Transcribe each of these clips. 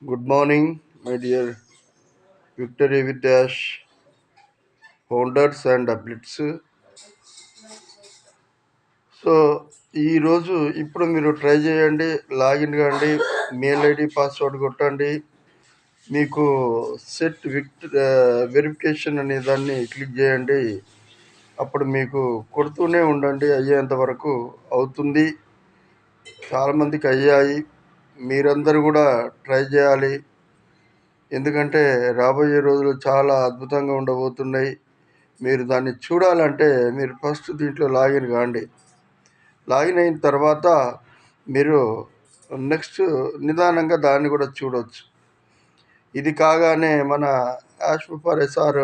Good morning, my dear Victory with Dash founders and athletes. So ఈరోజు ఇప్పుడు మీరు try చేయండి, లాగిన్ కాండి, మెయిల్ ఐడి పాస్వర్డ్ కొట్టండి. మీకు సెట్ వెరిఫికేషన్ అనే దాన్ని క్లిక్ చేయండి. అప్పుడు మీకు కొడుతూనే ఉండండి, అయ్యేంత వరకు అవుతుంది. చాలామందికి అయ్యాయి. మీరందరూ కూడా ట్రై చేయాలి. ఎందుకంటే రాబోయే రోజులు చాలా అద్భుతంగా ఉండబోతున్నాయి. మీరు దాన్ని చూడాలంటే మీరు ఫస్ట్ దీంట్లో లాగిన్ కాండి. లాగిన్ అయిన తర్వాత మీరు నెక్స్ట్ నిదానంగా దాన్ని కూడా చూడవచ్చు. ఇది కాగానే మన యాష్ఫర్ ఎస్ఆర్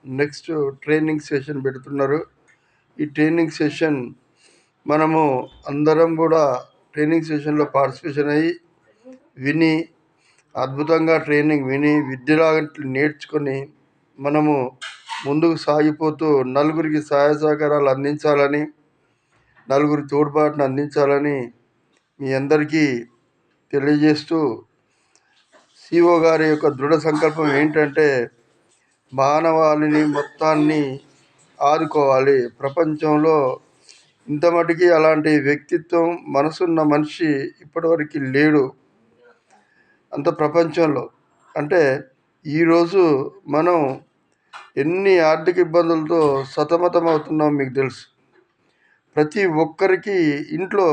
నెక్స్ట్ ట్రైనింగ్ సెషన్ పెడుతున్నారు. ఈ ట్రైనింగ్ సెషన్ మనము అందరం కూడా ట్రైనింగ్ సెషన్లో పార్టిసిపేషన్ అయ్యి విని అద్భుతంగా ట్రైనింగ్ విని విద్యలాగా నేర్చుకొని మనము ముందుకు సాగిపోతూ నలుగురికి సహాయ సహకారాలు అందించాలని, నలుగురి తోడ్పాటును అందించాలని మీ అందరికీ తెలియజేస్తూ, సిఓ గారి యొక్క దృఢ సంకల్పం ఏంటంటే మానవాళిని మొత్తాన్ని ఆదుకోవాలి. ప్రపంచంలో ఇంత మటుకి అలాంటి వ్యక్తిత్వం మనసున్న మనిషి ఇప్పటివరకు లేడు అంత ప్రపంచంలో. అంటే ఈరోజు మనం ఎన్ని ఆర్థిక ఇబ్బందులతో సతమతం అవుతున్నాం మీకు తెలుసు. ప్రతి ఒక్కరికి ఇంట్లో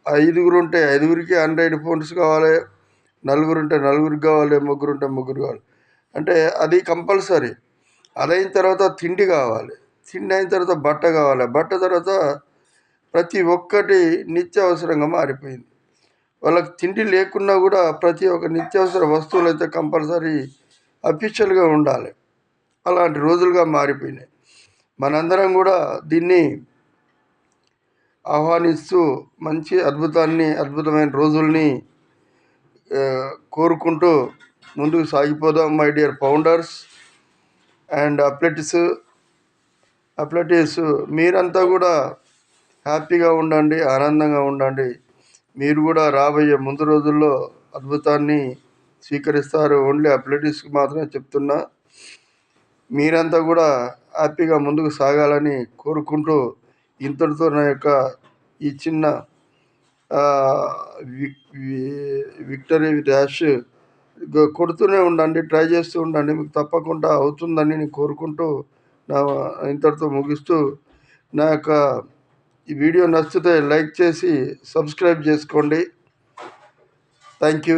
5 ఉంటే 5కి ఆండ్రాయిడ్ ఫోన్స్ కావాలి, 4 ఉంటే 4 కావాలి, 3 ఉంటే 3 కావాలి. అంటే అది కంపల్సరీ. అదైన తర్వాత తిండి కావాలి, తిండి అయిన తర్వాత బట్ట కావాలి, బట్ట తర్వాత ప్రతి ఒక్కటి నిత్యావసరంగా మారిపోయింది. వాళ్ళకి తిండి లేకున్నా కూడా ప్రతి ఒక్క నిత్యావసర వస్తువులు అయితే కంపల్సరీ అఫీషియల్గా ఉండాలి. అలాంటి రోజులుగా మారిపోయినాయి. మనందరం కూడా దీన్ని ఆహ్వానిస్తూ మంచి అద్భుతమైన రోజుల్ని కోరుకుంటూ ముందుకు సాగిపోదాం. My dear founders and athletes మీరంతా కూడా హ్యాపీగా ఉండండి, ఆనందంగా ఉండండి. మీరు కూడా రాబోయే ముందు రోజుల్లో అద్భుతాన్ని స్వీకరిస్తారు. ఓన్లీ అథ్లెటిక్స్కి మాత్రమే చెప్తున్నా. మీరంతా కూడా హ్యాపీగా ముందుకు సాగాలని కోరుకుంటూ ఇంతటితో నా యొక్క ఈ చిన్న విక్టరీ డాష్ కొడుతూనే ఉండండి, ట్రై చేస్తూ ఉండండి. మీకు తప్పకుండా అవుతుందని నేను కోరుకుంటూ నా ఇంతటితో ముగిస్తూ, నా యొక్క ఈ వీడియో నచ్చితే లైక్ చేసి సబ్స్క్రైబ్ చేసుకోండి. Thank you.